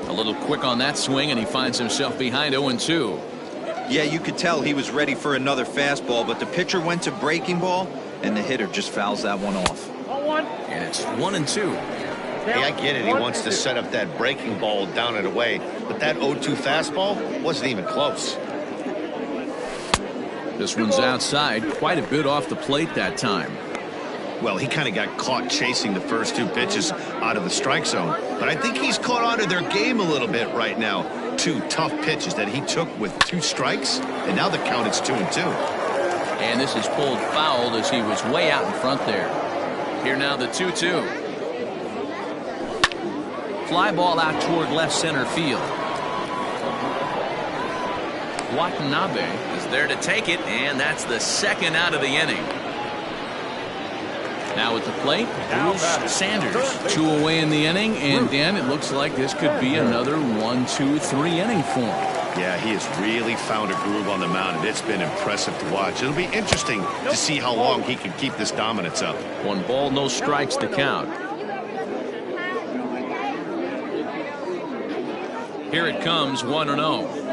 S1: A little quick on that swing, and he finds himself behind 0-2.
S4: Yeah, you could tell he was ready for another fastball, but the pitcher went to breaking ball, and the hitter just fouls that one off.
S1: And it's 1-2.
S2: Hey, I get it. He wants to set up that breaking ball down and away, but that 0-2 fastball wasn't even close.
S1: This one's outside, quite a bit off the plate that time.
S2: Well, he kind of got caught chasing the first 2 pitches out of the strike zone, but I think he's caught on to their game a little bit right now. 2 tough pitches that he took with 2 strikes, and now the count is 2-2.
S1: And this is pulled foul as he was way out in front there. Here now the 2-2. Fly ball out toward left center field. Watanabe is there to take it, and that's the 2nd out of the inning. Now at the plate, Bruce Sanders. 2 away in the inning, and Dan, it looks like this could be another 1-2-3 inning for him.
S2: Yeah, he has really found a groove on the mound, and it's been impressive to watch. It'll be interesting to see how long he can keep this dominance up.
S1: 1 ball, no strikes to count. Here it comes, 1-0.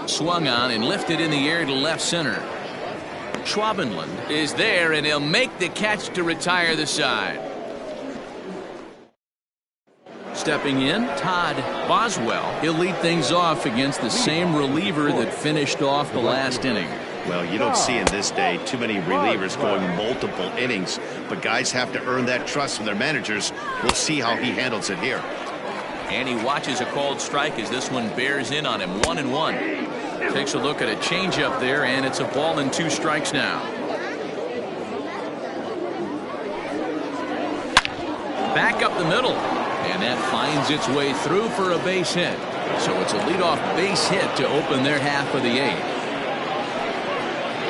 S1: Swung on and lifted in the air to left center. Schwabenland is there, and he'll make the catch to retire the side. Stepping in, Todd Boswell. He'll lead things off against the same reliever that finished off the last inning.
S2: Well, you don't see in this day too many relievers going multiple innings, but guys have to earn that trust from their managers. We'll see how he handles it here.
S1: And he watches a called strike as this one bears in on him, 1-1. Takes a look at a changeup there, and it's a ball and 2 strikes now. Back up the middle, and that finds its way through for a base hit. So it's a leadoff base hit to open their half of the 8th.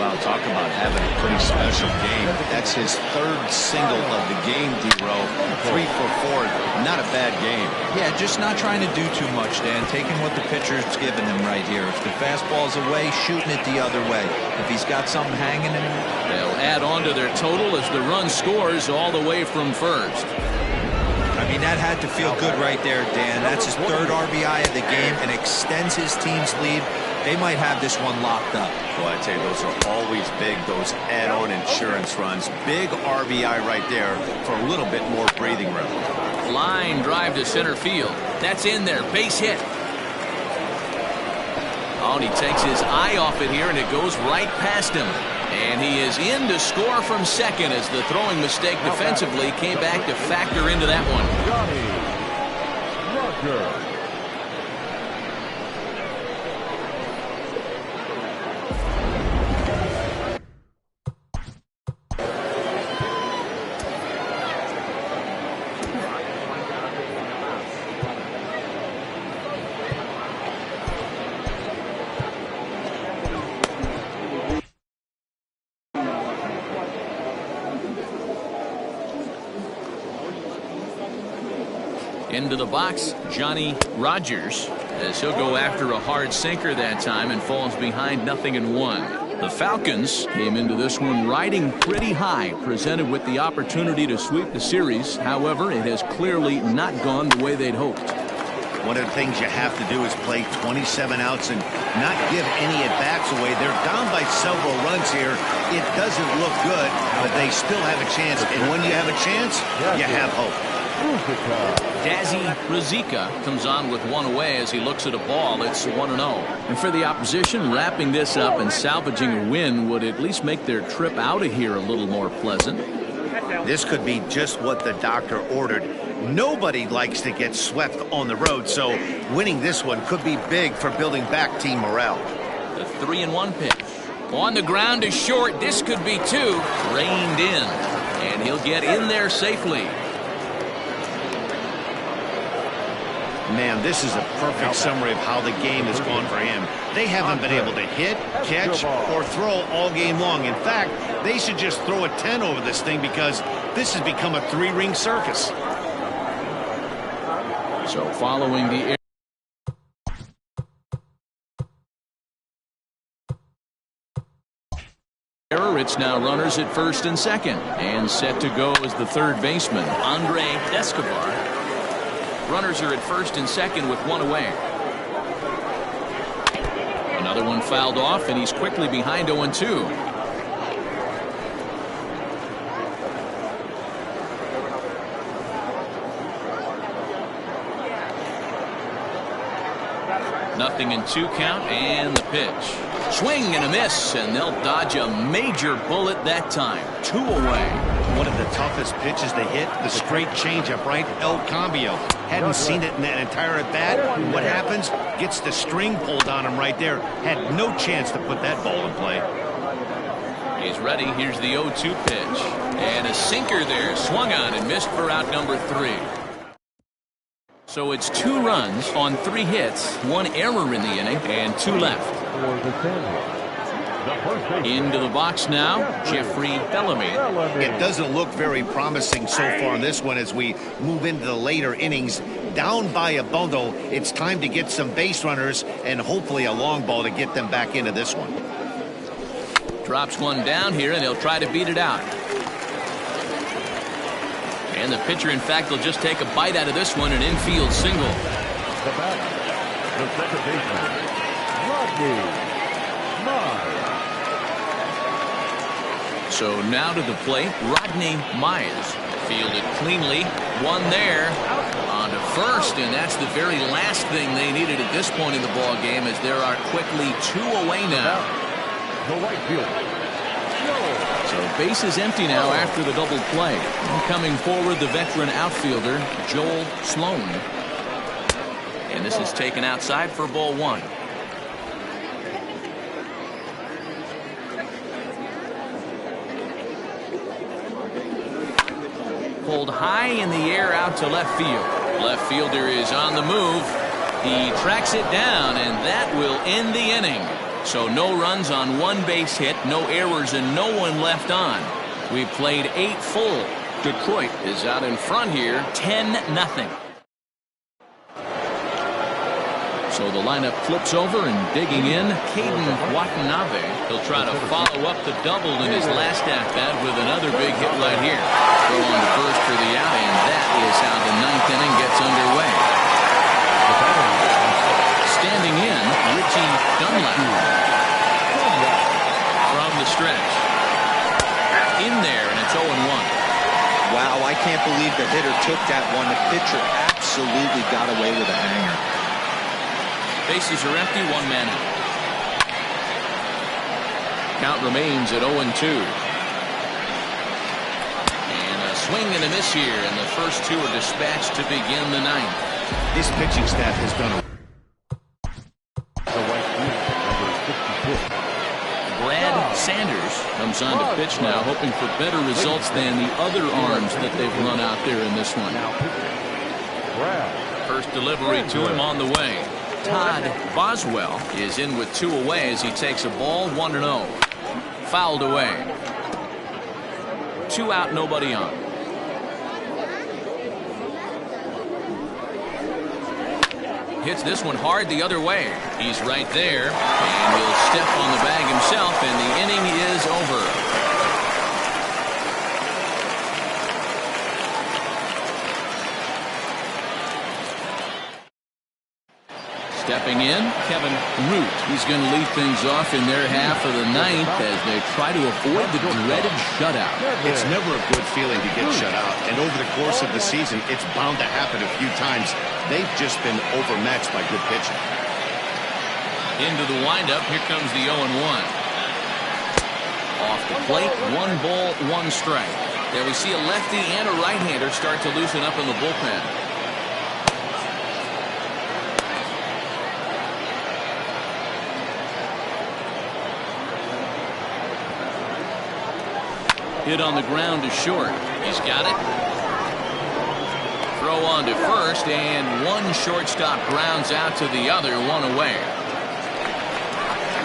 S2: Well, talk about having a pretty special game. That's his 3rd single of the game, D-Row. 3 for 4. Not a bad game.
S4: Yeah, just not trying to do too much, Dan. Taking what the pitcher's giving him right here. If the fastball's away, shooting it the other way. If he's got something hanging in him.
S1: They'll add on to their total as the run scores all the way from first.
S4: I mean, that had to feel good right there, Dan. That's his 3rd RBI of the game and extends his team's lead. They might have this one locked up.
S2: Well, I tell you, those are always big, those add-on insurance runs. Big RBI right there for a little bit more breathing room.
S1: Line drive to center field. That's in there. Base hit. Oh, and he takes his eye off it here, and it goes right past him. And he is in to score from second as the throwing mistake defensively came back to factor into that one.
S5: Roger.
S1: Into the box, Johnny Rogers, as he'll go after a hard sinker that time and falls behind 0-1. The Falcons came into this one riding pretty high, presented with the opportunity to sweep the series. However, it has clearly not gone the way they'd hoped.
S2: One of the things you have to do is play 27 outs and not give any at-bats away. They're down by several runs here. It doesn't look good, but they still have a chance. And when you have a chance, you have hope.
S1: Dazzy Rizika comes on with 1 away as he looks at a ball. It's 1-0. And for the opposition, wrapping this up and salvaging a win would at least make their trip out of here a little more pleasant.
S2: This could be just what the doctor ordered. Nobody likes to get swept on the road, so winning this one could be big for building back team morale.
S1: The 3-1 pitch. On the ground is short. This could be 2. Reined in. And he'll get in there safely.
S2: Man, this is a perfect summary of how the game has gone for him. They haven't been able to hit, catch, or throw all game long. In fact, they should just throw a 10 over this thing because this has become a 3-ring circus.
S1: So following the error, it's now runners at first and second. And set to go as the 3rd baseman, Andre Escobar. Runners are at first and second with 1 away. Another one fouled off, and he's quickly behind 0-2. Nothing in 2 count, and the pitch. Swing and a miss, and they'll dodge a major bullet that time. 2 away.
S2: One of the toughest pitches to hit, the straight changeup, right? El Cambio. Hadn't seen it in that entire at-bat. What happens? Gets the string pulled on him right there. Had no chance to put that ball in play.
S1: He's ready. Here's the 0-2 pitch. And a sinker there. Swung on and missed for out number 3. So it's 2 runs on 3 hits, 1 error in the inning, and 2 left. Into the box now, Jeffrey Bellamy.
S2: It doesn't look very promising so far in this one as we move into the later innings. Down by a bundle, it's time to get some base runners and hopefully a long ball to get them back into this one.
S1: Drops one down here, and he'll try to beat it out. And the pitcher, in fact, will just take a bite out of this one, an infield single.
S5: The batter, the second baseman, Rodney Myers.
S1: So now to the plate, Rodney Myers. Fielded cleanly, one there, on to first, and that's the very last thing they needed at this point in the ball game, as there are quickly 2 away now.
S5: The right fielder.
S1: So base is empty now after the double play. And coming forward, the veteran outfielder, Joel Sloan. And this is taken outside for ball 1. Pulled high in the air out to left field. Left fielder is on the move. He tracks it down, and that will end the inning. So no runs on one base hit, no errors, and no one left on. We've played 8 full. Detroit is out in front here, 10-0. So the lineup flips over and digging in, Caden Watanabe. He'll try to follow up the double in his last at-bat with another big hit right here. Throw on to first for the out, and that is how the 9th inning gets underway. Standing in, Richie Dunlap. From the stretch. In there, and it's 0-1.
S4: Wow, I can't believe the hitter took that one. The pitcher absolutely got away with a hanger.
S1: Bases are empty, 1 man out. Count remains at 0-2. And a swing and a miss here, and the first 2 are dispatched to begin the 9th.
S2: This pitching staff has done a
S1: Brad Sanders comes on to pitch now, hoping for better results than the other arms that they've run out there in this one. First delivery to him on the way. Todd Boswell is in with 2 away as he takes a ball, 1-0. Fouled away. 2 out, nobody on. Hits this one hard the other way. He's right there, and he'll step on the bag himself, and the inning is over. Stepping in, Kevin Root. He's going to lead things off in their half of the 9th as they try to avoid the dreaded shutout.
S2: It's never a good feeling to get shut out, and over the course of the season, it's bound to happen a few times. They've just been overmatched by good pitching.
S1: Into the windup, here comes the 0-1. Off the plate, 1 ball, 1 strike. There we see a lefty and a right-hander start to loosen up in the bullpen. Hit on the ground to short. He's got it. Throw on to first, and 1 shortstop grounds out to the other, 1 away.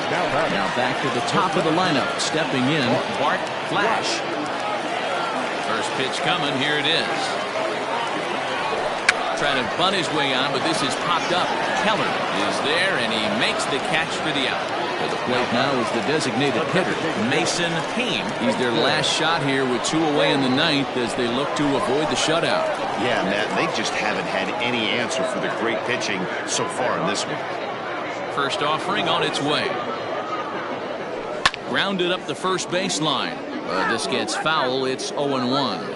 S1: Now back to the top of the lineup. Stepping in, Bart Flash. First pitch coming. Here it is. Trying to bunt his way on, but this is popped up. Keller is there, and he makes the catch for the out. At the plate now is the designated hitter, Mason Hain. He's their last shot here with 2 away in the 9th as they look to avoid the shutout.
S2: Yeah, Matt, they just haven't had any answer for the great pitching so far in this one.
S1: First offering on its way. Grounded up the first baseline. This gets foul. It's 0-1.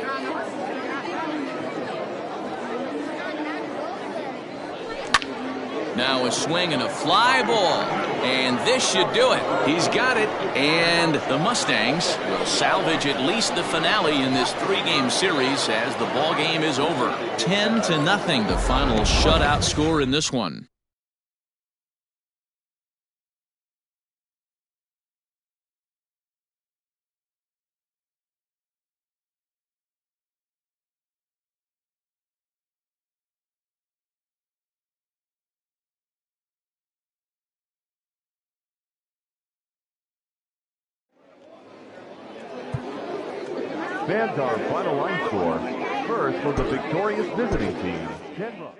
S1: Now a swing and a fly ball. And this should do it. He's got it. And the Mustangs will salvage at least the finale in this 3-game series as the ball game is over. 10-0, the final shutout score in this one.
S5: Fans, our final line score. First for the victorious visiting team, 10 runs.